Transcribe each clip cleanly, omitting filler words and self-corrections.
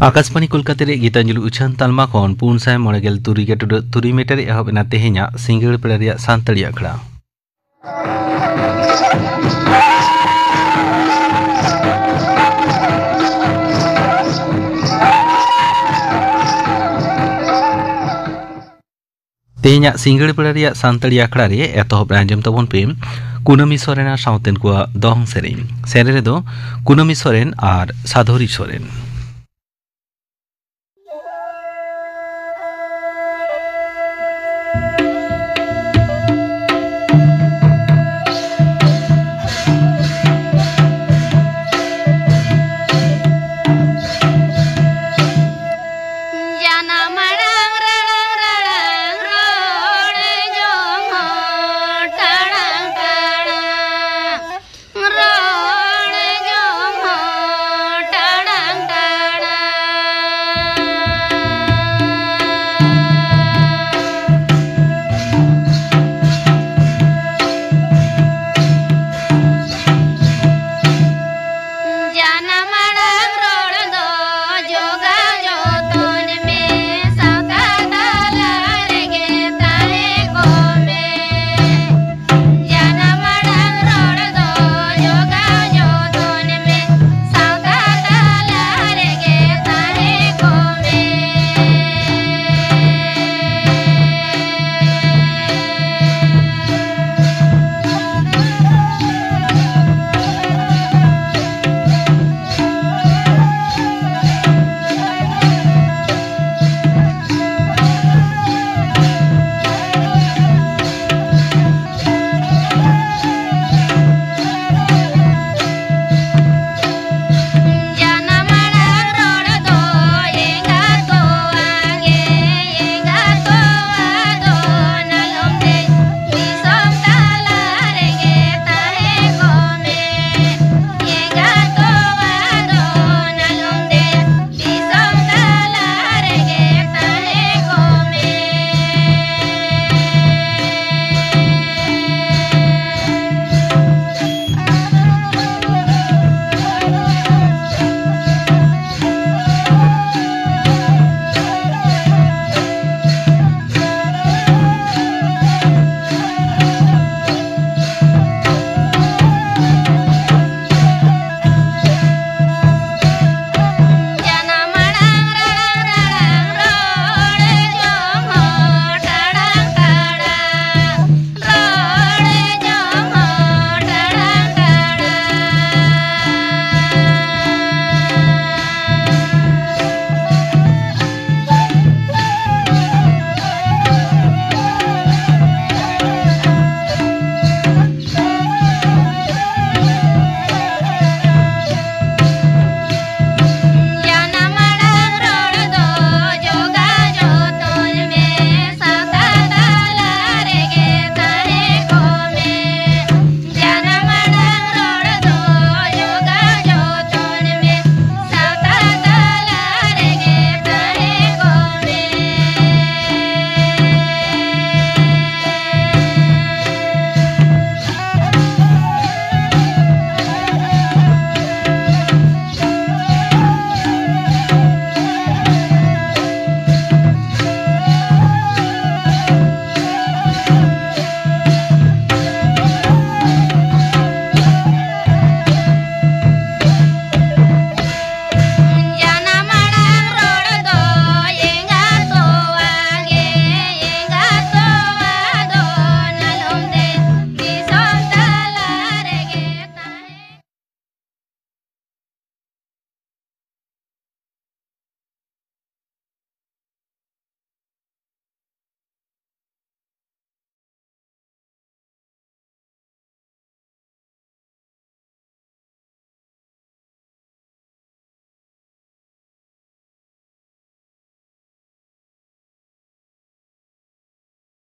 आकाशवाणी कोलकाता रे गीतांजलि उछान तालमा खन पुन साय मणगेल तुरी मीटर एहबना तेहेኛ सिंगल पेड़िया सांतड़ी अखड़ा तेहेኛ सिंगल पेड़िया सांतड़ी अखड़ा रे एतहब आंजम तबन पे कुनमी सोरेना साउतेन को दहं सेरेन सेरे रे दो कुनमी सोरेन और साधोरी सोरेन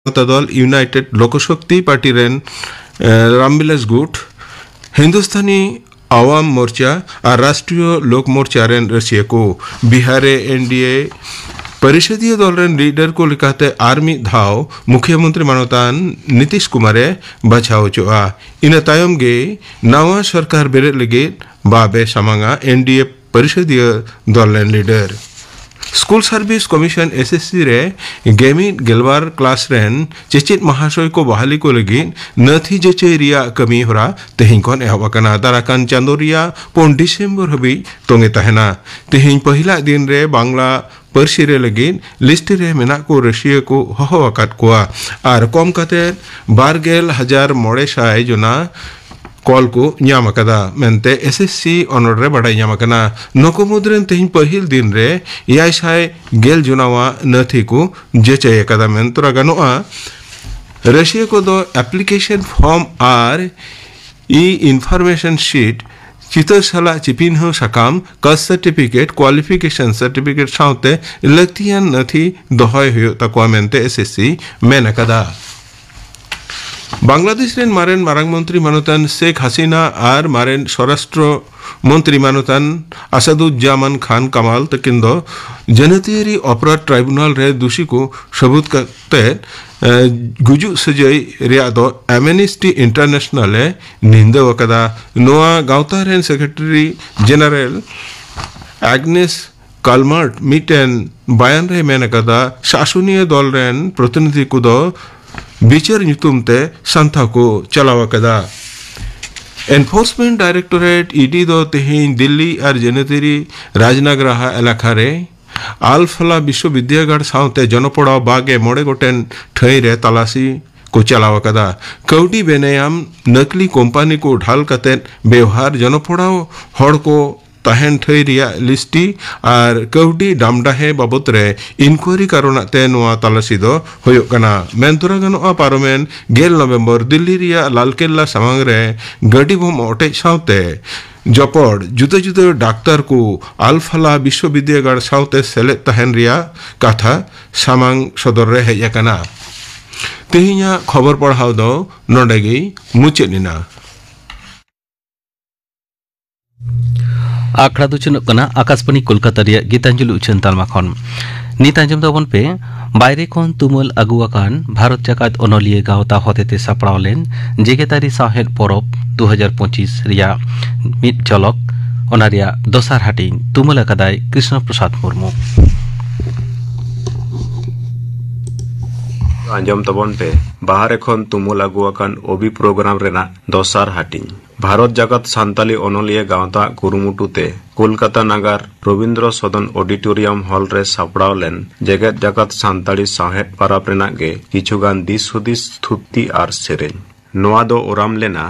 दल United Lokshakti party rain Ramvilas गुट हिंदुस्तानी आवाम मोर्चा और राष्ट्रीय लोक मोर्चा रेन रशिया को बिहार एनडीए परिषदीय दल रेन लीडर को लिखाते आर्मी धाव मुख्यमंत्री मानतान नीतीश कुमारे बचाव चुआ इन तायम गे नवा सरकार बेरे लगे बाबे समांगा एनडीए परिषदीय दल rain leader school service commission SSC रे गेमिट गेलवार क्लास रेन चेचित महाशय को बहाली को लगी नथी जेचे रिया कमी होरा तेहिं कोन एहबकना दाराकान चांदो रिया 5 डिसेम्बर हबी तोंगे तहना तेहिं पहिला दिन रे बांग्ला परसी रे लगी लिस्ट रे मेना को रशिया को हहवाकात कोआ आर कम कते 12,900 जना कॉल को ᱧᱟᱢ ᱟᱠᱟᱫᱟ ᱢᱮᱱᱛᱮ एसएससी ᱚᱱᱚᱲ ᱨᱮ ᱵᱟᱰᱟᱭ ᱧᱟᱢ ᱟᱠᱟᱱᱟ ᱱᱩᱠᱩ ᱢᱩᱫᱽᱨᱮ ᱛᱮᱦᱮᱧ ᱯᱟᱹᱦᱤᱞ ᱫᱤᱱ ᱨᱮ 610 ᱡᱚᱱᱟᱣᱟᱜ ᱱᱟᱹᱛᱷᱤ ᱠᱚ ᱡᱮᱪᱮᱭ ᱟᱠᱟᱫᱟ ᱢᱮᱱ ᱛᱚᱨᱟ ᱜᱟᱱᱚᱜᱼᱟ ᱨᱟᱥᱤᱭᱟ ᱠᱚᱫᱚ ᱮᱯᱞᱤᱠᱮᱥᱚᱱ ᱯᱷᱚᱨᱢ ᱟᱨ ᱤᱱᱯᱷᱚᱨᱢᱮᱥᱚᱱ ᱥᱤᱴ चितर साला चिपिन हो सकाम कास्ट सर्टिफिकेट क्वालिफिकेशन सर्टिफिकेट साउते लक्तियान नथी दोहय हुयो तकवा मेनते एसएससी मेन अकदा बांग्लादेश रेन मारेन मारांग मंत्री मानतान शेख हसीना आर मारेन स्वराष्ट्र मंत्री मानतान आसादुज्जामान खान कमाल तकिंदो जनतियारी अपराध ट्राइब्यूनल रे दोषी को सबूत करते गुजु सजय रिया दो एमनेस्टी इंटरनेशनल निंदा वकदा नोआ गावता रेन सेक्रेटरी जनरल एग्नेस कालमार्ट मिटेन बयान रे मेन कदा शासनीय दल रेन प्रतिनिधि को दो बिचार ᱧᱩᱛᱩᱢᱛᱮ संथा को चलावा कदा एनफोर्समेंट डायरेक्टोरेट ईडी दो तेहिं दिल्ली और जनतेरी राजनगराहा इलाका रे आलफला विश्वविद्यालय साउते जनपड़ा बागे मोड़े गोटेन ठई रे तलाशी को चलावा कदा कौडी बेनेयाम नकली कंपनी को ढाल कते व्यवहार जनपड़ा हड़ को तहन ठई रिया लिस्टी और कौडी डामडाहे बाबत रे इनक्वायरी कारणते नोआ तलाशी दो होयो कना मेनतुरा गनोआ पारोमेन 10 नवंबर दिल्ली रिया लालकेल्ला सामांग रे गडी बम ओटे साउते जपड़ जुदा जुदा डाक्टर को आलफाला विश्वविद्यालय साउते सेले तहन रिया कथा सामांग सदर रे हेय कना तेहिया खबर पढ़ाव दो नोडेगी मुचेनिना आखड़ा दो चुनक कना आकाशवाणी कोलकाता रिया गीतांजलि उछन तालमा खन नीत आंजम दबन पे बायरे खन तुमुल अगुवाकान भारत जाकात अनलिये गावता होतेते सापड़ाव लेन जेगेतारी साहेद परब 2025 रिया मिट झलक ओना रिया दोसार हाटिंग तुमुल अकादाय कृष्ण प्रसाद मुर्मू आंजम तबन पे बाहर खन तुमुल अगुवाकान ओबी प्रोग्राम रेना दोसार हाटिंग भारत जगत सान्ताली अनलिये गावता कुरुमुटुते कोलकाता नगर रविंद्र सदन ऑडिटोरियम हॉल रे सापड़ाव लेन जगत जगत सान्ताली साहेद पाराब रेना गे किछुगान दिस हुदिस थुप्ति आर सेरेन नोआ दो ओराम लेना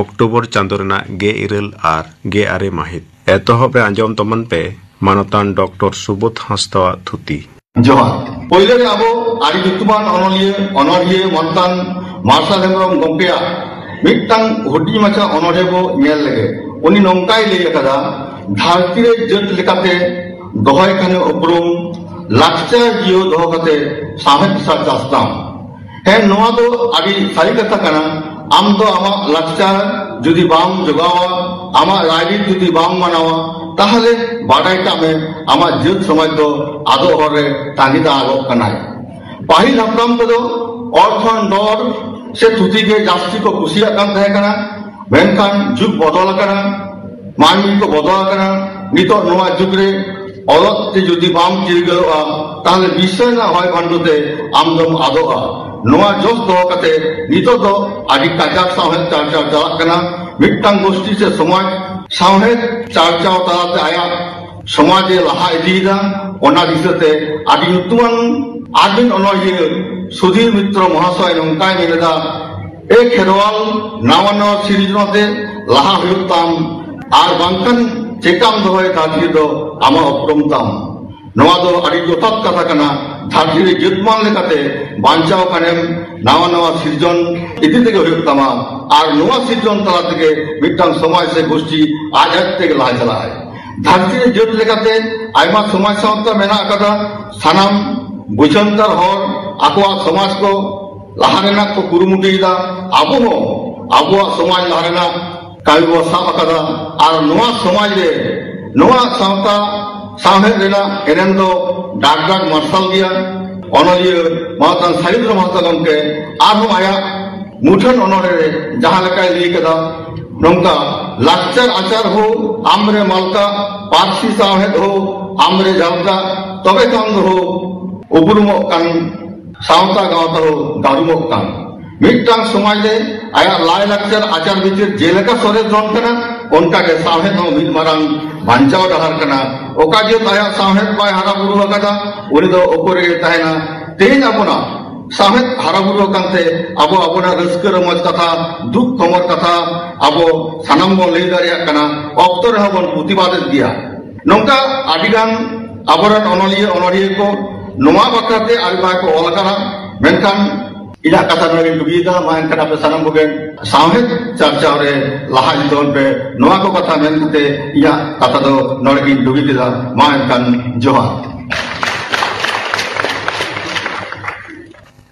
अक्टोबर चांदो रेना गे इरल आर गे आरे माहित एतोहब रे आंजम तमन पे मानतान डॉक्टर सुबोध हंसदा थुति जोहार पहिले रे आबो आरी जुतुमान अनलिये मनतान मार्शल हेमरम गंपेया मिट्टांग हुडी माचा अनोढ़े बो नेल लगे उनी नोंकाय लई कदा धरती रे जत लेकाते दोहय खाने उपरुम लाक्चर जियो दोह कते साहेब सा चास्ताम हे नोआ दो आदि सारी कथा कना आम दो आमा लाक्चर जुदी बाम जगावा आमा रायरी जुदी बाम मनावा ताहले बाडाय कामे आमा जत समाज दो आदो हरे तांगिदा आलो कनाय पाहिल हपराम को औरखन दौर से तुति के जास्ती को कुसिया काम तहे कना बेनकान जुग बदल कना मानवी को बदल कना नितो नोआ जुग रे औरत ते जुदी बाम चिरगलवा ताले विषय ना होय भांडुते आमदम आदोआ नोआ जोस दो कते नितो दो आदि काजाक साहेब चर्चा चला कना मिट्टांग गोष्ठी से समाज साहेब चर्चा तलाते आया समाज लहा इदीदा ओना दिसते आदि नुतुमान आदिन अनलिये सुधीर मित्र महाशय नौकाय मिलेदा एक खेरवाल नावा नावा सिरिजनते लाहा हुयुताम आर बांकन चेकाम दोहय धारती दो आमा उपरमताम नवा दो आदि जोतात कथा कना धारती रे जितमान लेकाते बांचाव कानेम नावा नावा सिरजन इति तेगे हुयुतामा आर नवा सिरजन तला तेगे मिट्टांग समाज से गोष्ठी आज तेगे लाहा चलाय धारती रे जत लेकाते आयमा समाज सावता मेना कदा सानाम बुझंतर हर आकुआ समाज को लहारेना को कुरुमुटीदा आबो हो आबुआ समाज लहारेना कायबो साब कदा आर नोआ समाज रे नोआ सावता साहेब रेना एरेन दो डाक डाक मार्शल गया ऑनलिए मानतान साहिद्र महासगम के आरहम आया मुठन ऑनरे जहां लकाय ली कदा नोंका लाक्चर आचार हो आमरे मालका पार्सी साहेब हो आमरे जालका तबे कांद हो उबुरुमो कान सावता गावता हो दारुमो कान मिट्टांग समाज रे आया लाय लाक्चर आचार बिचार जेलका सरे जन कना उनका के साहेब हो मिद मारांग बांचाव डहार कना ओका जे ताया साहेब बाय हारा बुरु हकादा उनी दो ओकोरे ताहेना तेन अपना साहेब हारा बुरु कांते अबो अबोना रस्कर मज कथा दुख कमर कथा अबो सानाम बन लई दारिया कना ऑक्तो रहा बन प्रतिबाद दिया नोंका आदिगान अबरन अनलिए को नोमा बकते आलबा को अलकरा मेनखान इला कथा नगे दुगीदा मान कना पे सानाम बगेन साहेब चर्चा रे लाहा दोन पे नोआ को कथा मेनते या कथा दो नड़गी दुगीदा मान कान जोहार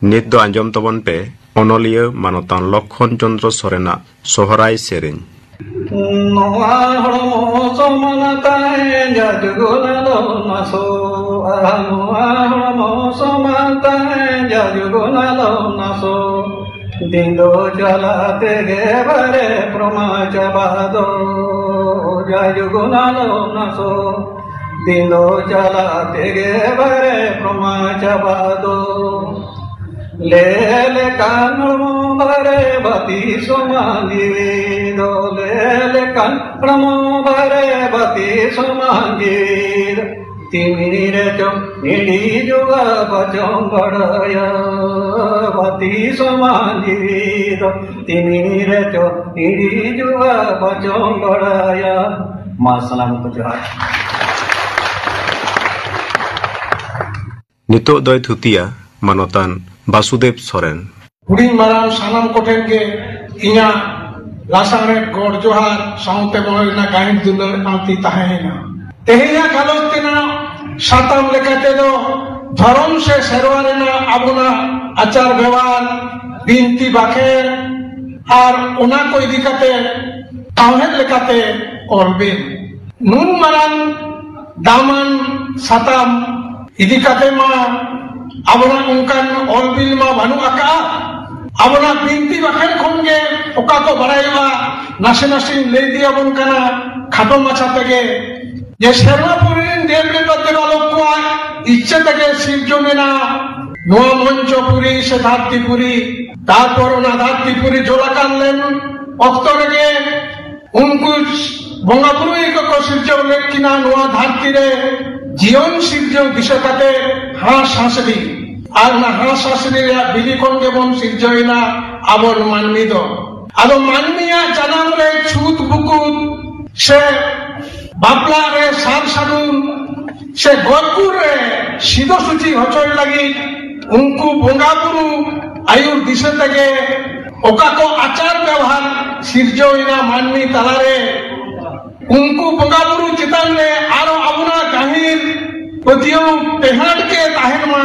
नित दो आंजम तबन पे अनलिए मानतान लक्षण चंद्र सोरेना सोहराय सेरेन नोआ हड़मो समानताय जाजुगुनालो नासो नोआ हड़मो समानताय जाजुगुनालो नासो दिंदो चलाते गे बरे प्रमाचबादो जाजुगुनालो नासो दिंदो चलाते गे बरे प्रमाचबादो ले ले कानमो भरे बती समांगी दो ले कानमो भरे बती समांगी तिमीरे जो निडी जुगा बचों बड़ाया बती समांगी दो तिमीरे जो निडी जुगा बचों बड़ाया मां सलामत जोहार नितो दोय थुतिया मानतान वासुदेव सोरेन हुडिंग माराम सानाम कोठेन के इया लासारे गोड जोहार साउते मोयना गाइन दुलर आंती ताहेना तेहिया गालोतेना साताम लेकाते दो धर्म से सेरवारेना अबुना आचार व्यवहार बिनती बाखेर और उना को इदी काते ताहेन लेकाते ओरबिन नुन मारान दामन साताम इदी काते मा अबना उनकान ऑलबिल मा बानु आका अबना बिनती बाखेर खोनगे ओका को बड़ाईवा नासे नासे ले दिया बन कना खाटो माछा तेगे ये शर्मा पुरीन देवले बदले वालों को इच्छा तेगे सिर्जो में ना नोआ मंचो पुरी से धारती पुरी तारपोर ना धारती पुरी जोला कान लेन ऑक्टोरगे उनको बंगापुरी को सिर्जो लेकिना नोआ धारती रे जीवन सिर्जो दिशकाते हास हासरी और ना हास हासरी रे बिली कोन के बन सिर्जोइना आबोर मानमी दो आदो मानमिया जनाम रे छूत बुकुत से बापला रे सार सादुन से गोरपुर रे सीधो सूची हचोय लगी उनको बंगापुरु आयुर दिशा तके ओका को आचार व्यवहार सिर्जोइना मानमी तलारे उनको बंगापुरु चितान रे आरो अबुना गाहिर पतियो पेहाड़ के ताहेनमा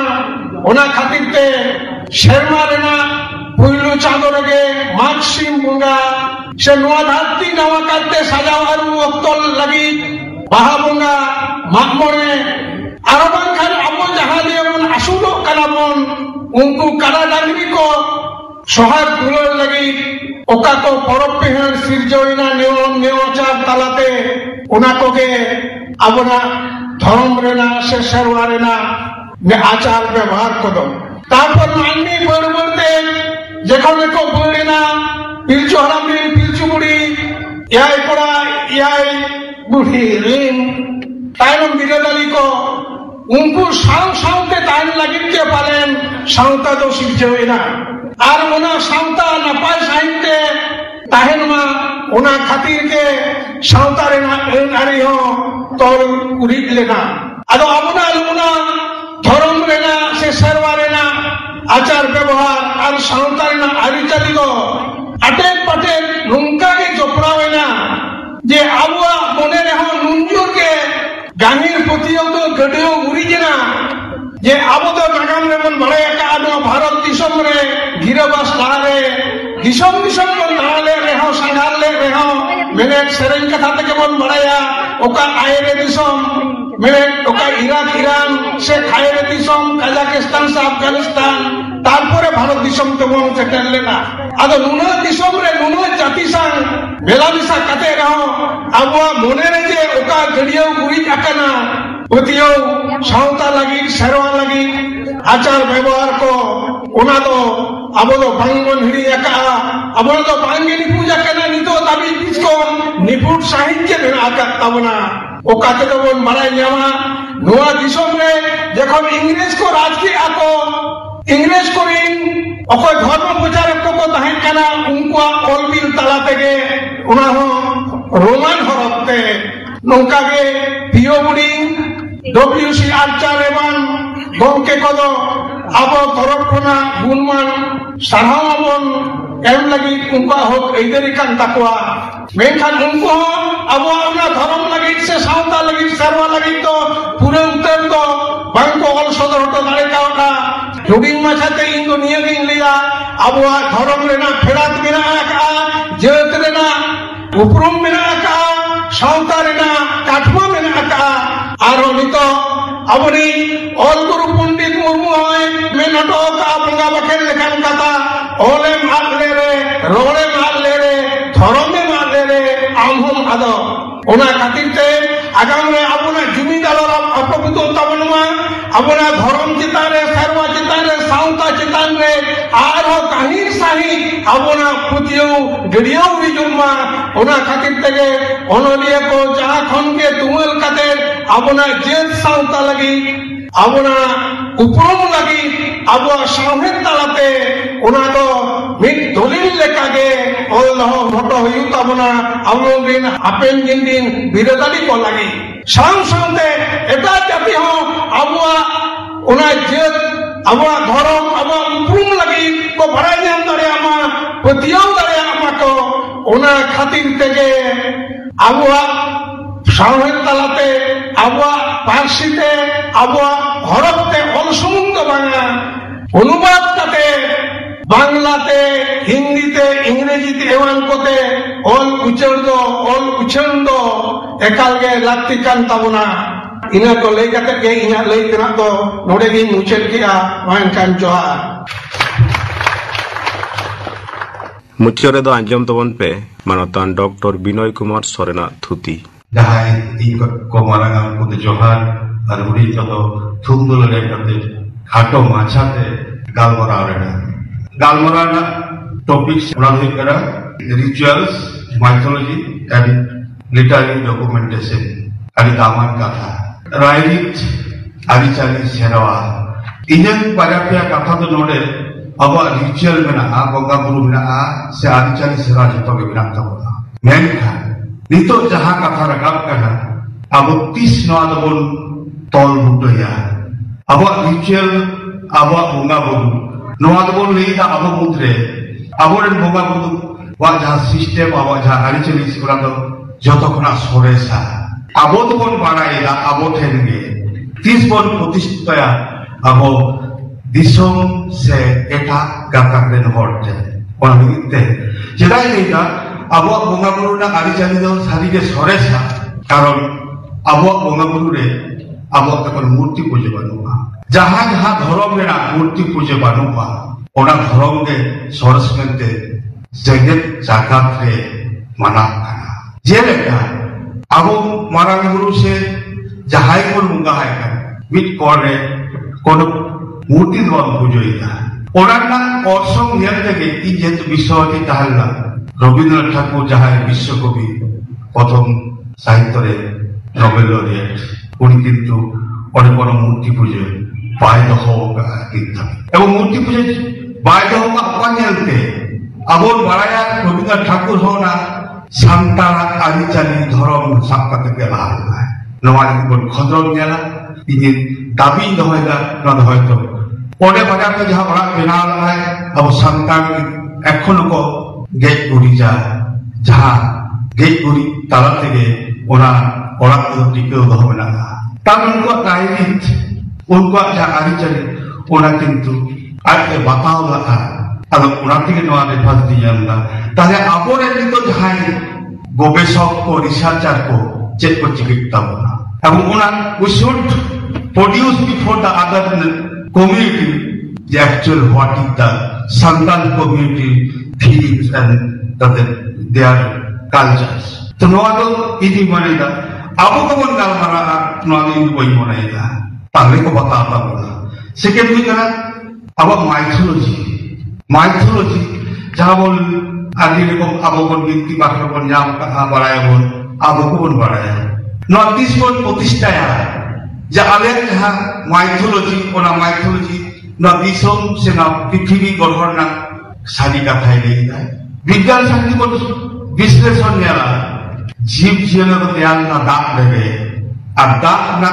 ओना खातिर ते शर्मा रेना पुइलु चांदोरगे मार्क्सिम बुंगा से नोआ धारती नवा करते साजावारु अक्तल लगी बाहा बुंगा माकमोरे आरो बांखान अबो जहां दियमन असुलो कलामन उनको करा डांगरी को सोहाग दुलर लगी ओका को परब पेहर सिरजोइना नियम नेवाचार तालाते उना को के अबना धर्म रेना से सरवा रेना ने आचार व्यवहार को दो तारपर माननी बरबरते जेखने को बोलेना पिलचु हरामी पिलचु बुढ़ी याय कोड़ा याय बुढ़ी रिम तायरम बिरदाली को उनको साव सावते तायन लगिन के पालेन सावता दो सिरजोइना आर उना सावता नपाय साहित्य ताहेनमा उना खातिर के सावता रेना एनारी हो तोर उरिक लेना अदो अबुना लुना धर्म रेना से सरवा रेना आचार व्यवहार और सावता रेना आरिचाली को अटेक पटेक नुंका के जोपड़ावेना जे आबुआ मोने रेहो नुंजुर के गांगीर पुतियों तो गडियो उरिजना जे आबो तो नागाम रेबन बड़े का आदो भारत दिसम रे गिरबास लारे दिसम दिसम बन नाले रेहो संगाल ले रेहो मैंने सेरेन कथा तक बन बड़ाया ओका आयरे दिसम मेरे ओका इराक ईरान से खायरे दिसम काजाकिस्तान से अफगानिस्तान तारपरे भारत दिसम तबन सेटल लेना आदो नुना दिसम रे नुना जाति संग मेलामिसा कते रहो अबवा मोने रे जे ओका गड़ियो गुरी अकना पतियो सावता लगी सेरवा लगी आचार व्यवहार को ओना तो अबो तो बांगन हिड़ी अका अबो तो बांगेनी पूजा करना नितो दाबी किसको निपुट साहित्य में आका तबना ओका के तो बोल मराई न्यामा नुआ दिसम रे देखो इंग्लिश को राजकीय आको इंग्लिश को रिंग अकोय धर्म प्रचारक को तहन कना उनको ऑलबिल तला तेगे उना हो रोमान हरपते नौका के पियो बुडिंग डब्ल्यूसी आचार एवं गोंके कदो अब तरफ कोना गुणमान सारावन एम लगी उनका हो इधरिकान तकवा मेनखान उनको अब अपना धर्म लगी से सावता लगी सर्वा लगी तो पूरे उत्तर तो बांको ऑल सदर तो दाड़े का जुडिंग माछाते इंदो नियगिंग लिया अब धर्म लेना फेरात बिना का जेत लेना उपरुम बिना का सावता लेना काठमा बिना का आरो नितो अबनी ऑल गुरु पंडित मुर्मू होय में नाटक का बंगा बखेर लेखान कथा ओले मार ले रे रोड़े मार ले रे धर्म में मार ले रे आमहम आदो ओना खातिर ते आगाम रे अपना जमीदार अपबितो तबनमा अपना धर्म चितान रे सर्वा चितान रे सावता चितान रे आरो काहिर साही अपना पुतियो गड़ियो विजुमा ओना खातिर तेगे ओनलिया को जहां खन के तुमल कते अपना जेत सावता लगी अपना उपरुम लगी अब साहेब तलाते ओना तो मिट दलिल लेकागे ओलह भटो हुयु तबना अवलोगिन अपेन जिंदिन बिरदाली को लगी साम सामते एटा जाति हो अबवा ओना जेत अबवा धर्म अबवा उपरुम लगी को भराय नाम दरे आमा पतियो दरे आमा को ओना खातिर तेगे अबवा साहेब तलाते अबवा पार्सीते अबवा हरपते अलसुमुंद बांगा अनुवाद करते बांग्लाते हिंदीते इंग्रेजीते एवं कोते ऑल उचंदो एकाल के लाक्ति कान तबना इना को लई कते के इना लई तेना तो नोडे गी मुचेल किया मान कान जोहार मुच्चरे दो आंजम तबन पे मानतान डॉक्टर विनय कुमार सोरेना थुती जहां इन को मारांगा को जोहार और बुढ़ी तो थुम दुलरे करते खाटो माछाते गालमोरा टॉपिक्स करा rituals mythology and literary documentation अभी दामन कथा राइट आरिचाली सेरवा इन्हें पारापिया कथा तो नोडे अब रिचुअल में ना बंगा बुरु में ना से आरिचाली सेरा जतो के बिना तबना मेनखा नितो जहां कथा रगाब कना अब 30 नवा दबन तोल बुटया अब रिचुअल अब बंगा बुरु नवा दबन लेदा अब मुद्रे अब बंगा बुरु वा जहां सिस्टम अब जहां आरिचाली सेरा तो जतो खना सोरेसा अब तो बन बाराइला अब ठेनगे 30 बन प्रतिष्ठा अब दिसोम से एटा गाताक रेन हरते ओना मिते जेदाय लेदा अब बंगा बुरु ना आरिचाली दो सारिगे सोरेसा कारण अब बंगा बुरु रे अब तकन मूर्ति पूजा बानुवा जहां जहां धर्म में मूर्ति पूजा बानुवा ओना धर्म के सोरस मेंते जगत जागात रे माना खाना जेलेका अब मारांग गुरु से जहां को मुंगा है का मिट कोरे कोनो मूर्ति द्वार पूजोइता ओना ना औरसंग नेते के इ जेत विश्वती ताहला रविन्द्रनाथ ठाकुर जहां विश्वकवि प्रथम साहित्य रे नोबेल लॉरिएट उनी किंतु ओने कोनो मूर्ति पूजे बाय दहो का किंता एवं मूर्ति पूजे बाय दहो का अपनेलते अबोन बाराया रविन्द्रनाथ ठाकुर होना सांताल आरिचाली धर्म सापकते के लाला नवा बन खदरम नेला इनि दाबी दहोयला न दहोयतो ओने बाराते जहां बड़ा बेनाल है अब सांताल एखोनो को गेट उड़ीजा जहां गेट उड़ी ताला तेगे ओना ओड़ा को टिके दहो मेना तब उनको राइट उनको जहां आरिचाली ओना किंतु आते बताओ लगा अब ओना तेगे नवा रेफास दियाला ताले आबोरे नितो जहां गवेषक को रिसर्चर को चेक को चिकित्सा बना we should produce before the other community the actual what is the Santal community feelings and their cultures. So no other ini mana ida. Abu kawan kalau mana no ada ini boleh mana ida. Tangli ko bata apa mana. Second ni kan apa mythology. Jangan bol adi ni ko abu kon binti bakar kon jam kah baraya bol abu kon baraya. Notice pun potistaya. Jangan lihat mythology na disom sena pithiri gorhorna sari katha ida. Bigyan sakti ko বিশ্লেষণ নেওয়া জীব জিয়ালের ধ্যান না দাগ দেবে আর দাগ না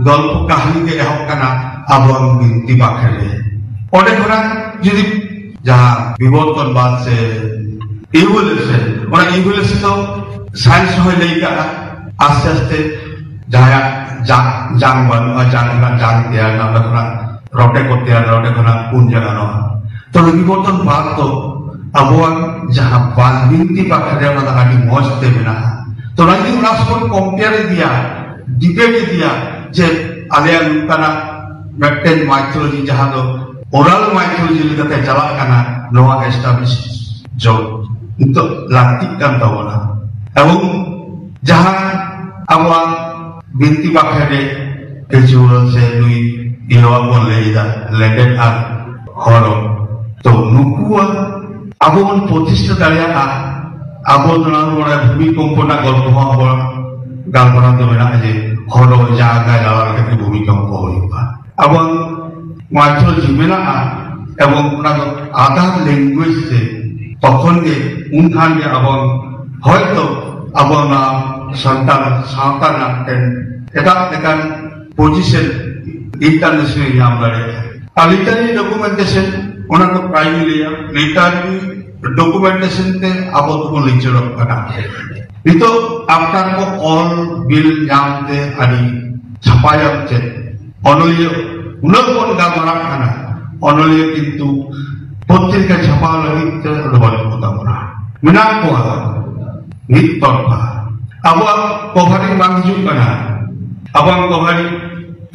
গল্প কাহিনীতে এহব কানা আবহাওয়া বিনতি বাখেরে অনেক ওরা যদি যাহা বিবর্তনবাদ সে ইভলিউশন তো সায়েন্স হয় লেখা আস্তে আস্তে যাহা জানবান জান দেয়া না রটে করতে আর রটে খনা কোন জায়গা নয় তবে বিবর্তনবাদ তো abuan jahat binti pakai dia nak lagi mos temena. To lagi ulas pun compare dia, debate dia, je alian kana maintain mythology jahat tu oral mythology kita terjalak kana Noah establish job untuk latihkan tahu na. Abang jahat abuan binti pakai dia kejual se lui ihawa pun leida leden al horor. To nukua Abu pun প্রতিষ্ঠা দাঁড়িয়ে আবর্জনার উপরে ভূমিকম্প না গল্প হওয়ার গালপনা দেবে না যে হলো জায়গায় লাগার ক্ষেত্রে ভূমিকম্প হইবা এবং মাত্র জিবে না এবং আদার ল্যাঙ্গুয়েজে তখন যে উনখানকে এবং হয়তো আবর নাম সন্তান সাঁতার নামতেন এটা এখান পজিশন ইন্টারন্যাশনাল নাম দাঁড়িয়ে আর লিটারি ডকুমেন্টেশন ওনার তো প্রাইমারি লিটারি डॉक्यूमेंटेशन ते आपो तो लिचर कना itu after ko all bill jamte ani छापायम चे অনলিয়ে উনক কোন গামরা খানা অনলিয়ে কিন্তু পত্রিকা ছাপা লাগি তে রবাল কথা বলা Mina ko nit torpa abo কভারি বাংজু kana abang কভারি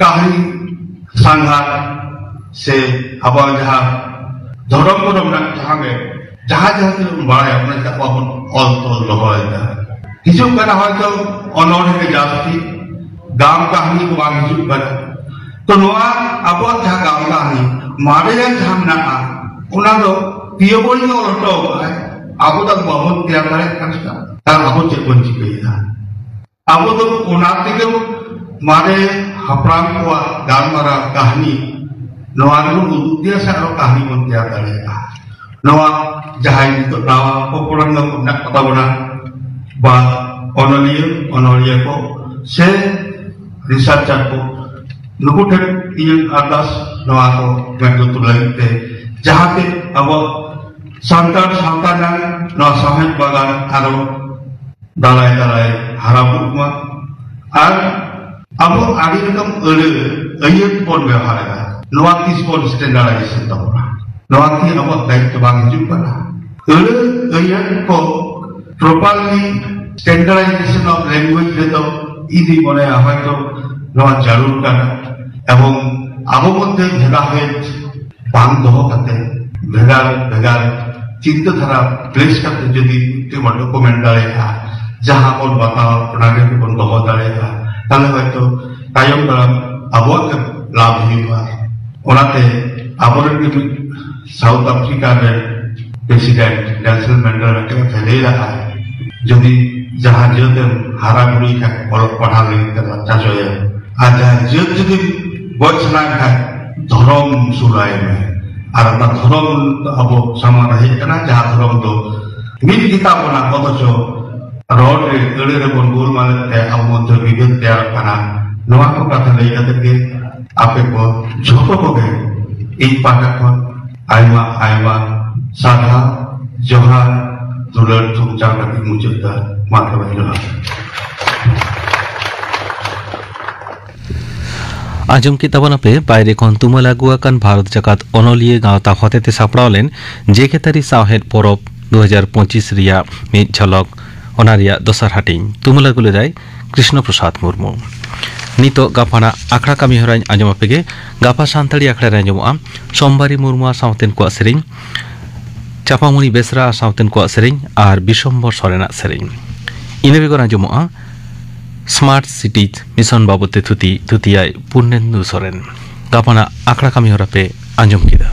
কাহিনী সংঘাত সে abang jaha ধরম করম না জাহাগে जहाँ बड़ा अपने ऑल तो लगा हिजुब करना हो तो अनौर के जाती गांव कहानी को आगे हिजुब करना तो नोआ अब जहाँ गांव कहानी मारे जहाँ ना उन्हें तो पियो बोली और तो अब तक बहुत क्या करे कष्ट तार अब चेक बंची गई था अब तो उन्हें के मारे हपराम को गांव मारा कहानी नोआ को उद्देश्य से कहानी बन क्या करेगा Noa jahai untuk nawa popular nak kata bona ba onolia ko se research ko nukuter yang atas noa ko begitu lagi te jahate abo santan noa sahid bagan aro dalai harap rumah ar abo adi kam ayat pon behara noa tis pon standardization tabora Nawati awak baik kebang juga lah. Ayat ko properly standardization of language itu ini boleh apa itu nawa jalur kan. Abang pun tu hebat bang doh kate begal cinta thara place kate jadi itu dokumen dalaya. Jaha pun bakal penaga pun doh dalaya. Kalau itu kayam dalam awak labh hidup. Orangte abang itu south Africa में president Nelson Mandela के फैले रहा है जो भी जहाँ जो दिन हारा बुरी का और पढ़ा लिख कर बच्चा जो है आज जहाँ जो दिन बहुत सलाह है धर्म सुराय में और अपना धर्म अब समान है करना जहाँ धर्म तो मिल किताब बना कत जो रोड रे बंगुल माले अब मध्य विभिन्न तैयार करना नवा को कथा ले जाते के आपे को झोंको को गए एक पाठक को Aima Sadha Johan Dular Tungcang Nabi Mujudda Maka Bajulah আজম কিতাবনাপে বাইরে খন তুমুল আগুয়াকান ভারত জাকাত অনলিয়ে গাঁওতা হতেতে সাপড়াওলেন জেকেতারি সাহেদ পরব 2025 রিয়া মিট ঝলক অনারিয়া দসার হাটিং তুমুলাগুলো যায় कृष्ण प्रसाद मुर्मू नितो गापाना आखड़ा कमी हराइन आंजम पेगे गापा सानताड़ी आखड़ा रे आंजमोआ सोमबारी मुर्मू सावतेन को सेरेñ चापामुनि बेसरा सावतेन को सेरेñ आर बिशम्बर सरेना सेरेñ इने बेगर आंजमोआ स्मार्ट सिटीज मिशन बाबते थुतियाय पूर्णेंदु सोरेन गापाना आखड़ा कमी हरा पे आंजम किदा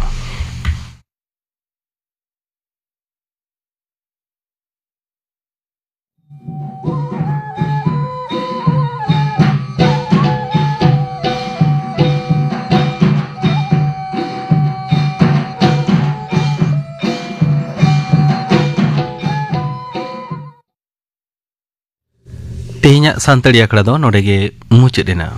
तेहिᱧᱟᱜ ᱥᱟᱱᱛᱟᱲᱤ ᱟᱠᱷᱲᱟ ᱫᱚ ᱱᱚᱰᱮ ᱜᱮ ᱢᱩᱪᱟᱹᱫ ᱮᱱᱟ।